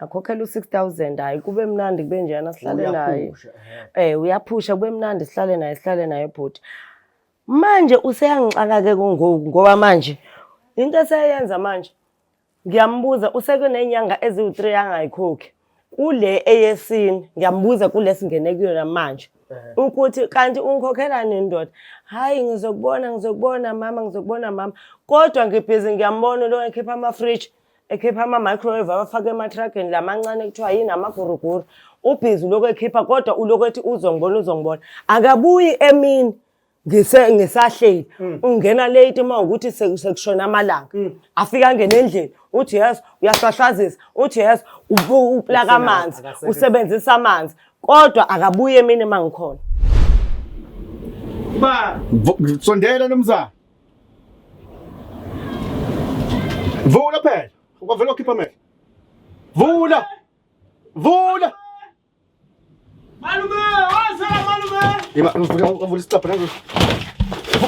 akhokhela u-6,000 hayi kube mnandi kube njena sihlale naye uyaphusha kube mnandi sihlale naye bhuti manje useyangixaka-ke ngoba manje into eseyenza manje ngiyambuza usekuney'nyanga eziwu-3 angayikhokhi kule eyesine ngiyambuza kule singene kuyona manje ukuthi kanti ungikhokhela nini ndoda hayi ngizokubona mama kodwa ngibhizi ngiyambona lo ekhipha ama-fridge ekhipha ama-microwave abafake ematrageni lamancane kuthiwa yini amaguruguru ubhizi ulokhu ekhipha kodwa ulokhu ethi uzongibona akabuyi emini ngisahleli ungena late uma ukuthi sekushona amalanga afika angena endlini uthi yes uyasahlazisa uthi yes uplaka amanzi usebenzisa amanzi kodwa akabuye emini mangikhona sondela nomzana vula phela ukuvela ukhipha amehlo vula malume uvula isicapha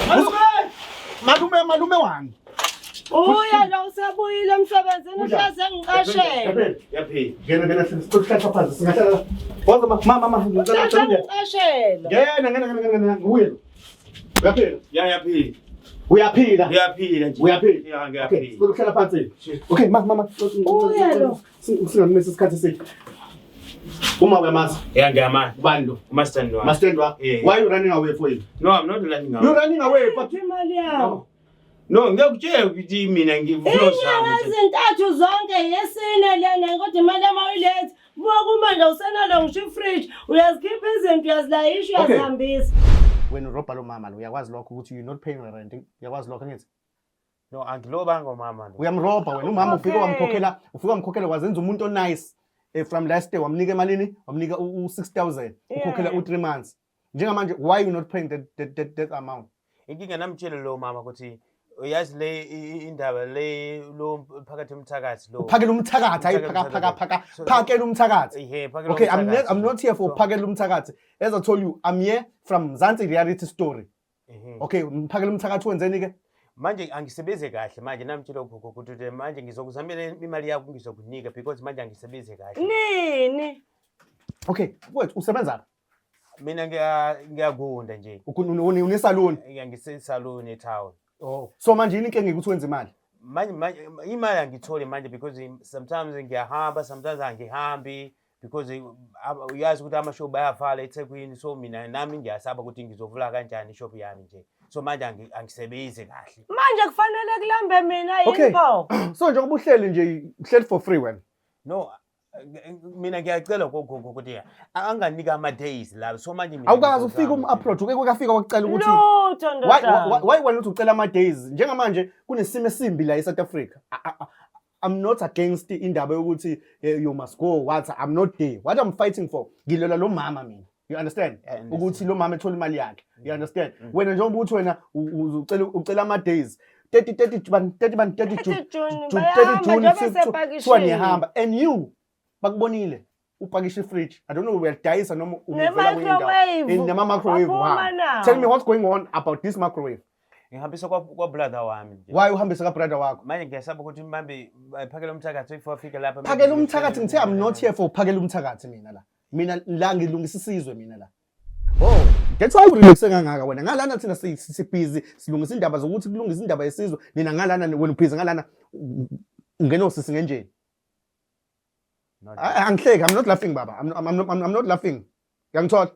nazo malume wangi uya lo usabuyile emsebenzini uhlaze ngiqashela yaphela ngena sikuhlala phansi singahlala bonke mama ngiqashela ngena nguye yaphela yaphila uyaphila nje uyaphila ngiyaphila sikuhlala phansi okay mama singamisa isikhathi esithi uma uyamazi ngiyamazi ubani lo umastandi wami mastandi wa why you running away for him no I'm not running away you running away but imali yawo no ngiyakutshela ukuthi mina inyanga ezintathu zonke yesine lena kodwa imali amayilethi buka kumanje usenalo ngisho ifridge uyazikhipha izinto uyazilayisha uyazihambisa wena urobha lo mama lo uyakwazi lokho ukuthi you not paying rent uyakwazi lokho ngithi no angilobanga umama lo uyamrobha wena umama ufika wamkhokhela wazenza umuntu nice from last day wamnika emalini wamnika u-6,000 ukhokhela u3 months njengamanje why you not paying that amount inkinga namtshela lo mama ukuthi uyazi le indaba le lo phakathi emthakathi lo phakela umthakathi hayi phakela umthakathi okay I'm not here for phakela umthakathi as I told you I'm here from Mzansi reality story okay phakela umthakathi wenzeni ke manje angisebenze kahle manje namtshela ugogo ukuthi manje ngizokuzamela imali yakho ngizokunika because manje angisebenze kahle nini okay wethu usebenza mina ngiyagunda nje unesalon ngisesalon eTown so manje yini inkinga ukuthi wenze imali manje imali angithole manje because sometimes ngiyahamba sometimes angihambi because uyazi ukuthi amashow bayavala eThekwini so mina nami ngiyasaba ukuthi ngizovula kanjani ishop yami nje so manje angisebenze kahle manje kufanele kulambe mina yipho so njengoba uhleli nje uhleli for free wena no mina ngiyacela gogo ukuthi anganika ama days la so manje mina awukazi ufika approach ukafika wakucela ukuthi why wena uthi ucela ama days njengamanje kunesimo esimbi la eSouth Africa I'm not against indaba yokuthi you must go what I'm not there what I'm fighting for ngilola lo mama mina you understand ukuthi lo mama ethola imali yakhe you understand wena njengoba uthi wena ucela ama days 30 June nihamba and you bakubonile upakisha ifridge I don't know uyadayisa noma umuvela kwindawo in the microwave tell me what's going on about this microwave ngihambisa kwa brother wami nje why uhambisa ka brother wakho manje ngiyasaba ukuthi manje phakela umthakathi if afika lapha phakela umthakathi ngithe I'm not here for phakela umthakathi mina la ngilungisa isizwe mina la that's why urelaxe kangaka wena ngalana thina sibhizi silungisa indaba zokuthi kulungisa indaba yesizwe nina ngalana wena ubhizi ngalana ungena osisi ngenjeni angihleki I'm not laughing baba I'm not laughing ngiyangithola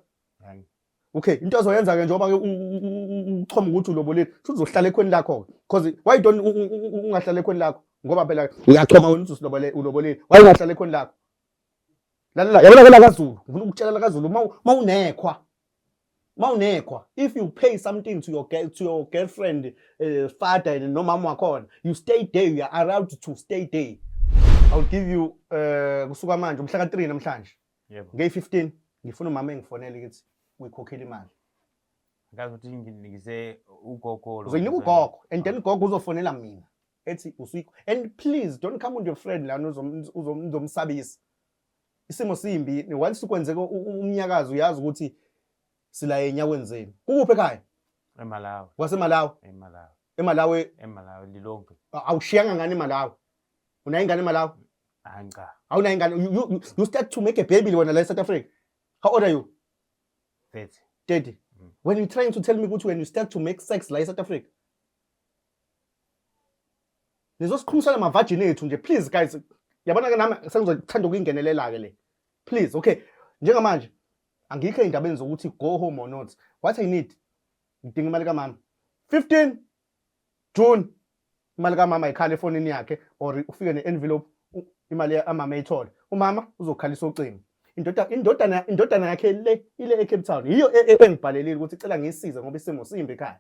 okay into ozoyenza ke njengoba ke uchoma ukuthi ulobolile futhi uzohlala ekhweni lakho because why don't ungahlala ekhweni lakho ngoba phela uyachoma wena uthi ulobolile why ungahlala ekhweni lakho lalela yabona la kaZulu ngifuna ukutshela la kaZulu mawunekhwa if you pay something to your girlfriend father no mama wakhona you stay there you are allowed to stay there I'll give you kusuka manje umhla ka3 namhlanje yebo nge15 ngifuna umama engifonele ukuthi uyikhokhela imali ngazi ukuthi nginikise ugogo lo uzoyinika ugogo and then ugogo uzofonela mina ethi usuyikho and please don't come with your friend la uzomsabisa isimo simbi once ukwenzeka umnyakazo uyazi ukuthi sila enyaweni zenu kuphi ekhaya eMalawi waseMalawi eMalawi Lilonke awushiyanga ngani eMalawi una ingane eMalawi Cha. Awunayo ingane. You start to make a baby wena la eSouth Africa. How old are you? 30. 30. When you're trying to tell me ukuthi when you start to make sex la eSouth Africa. Nizosikhulumisana ama-virgin ethu nje please guys. Yabona ke nami sengizothanda ukungenelela ke le. Please, okay. Njengamanje angikho endabeni zokuthi go home or not. What I need ngidinga imali kaMama. 15 June imali kaMama ikhala efonini yakhe or ufike ne-envelope imali yaMama ayithola. Umama uzokhalisa ucingo. Indodana yakhe le ile eCape Town. Yiyo engibhalelile ukuthi icela ngisize ngoba isimo simbi ekhaya.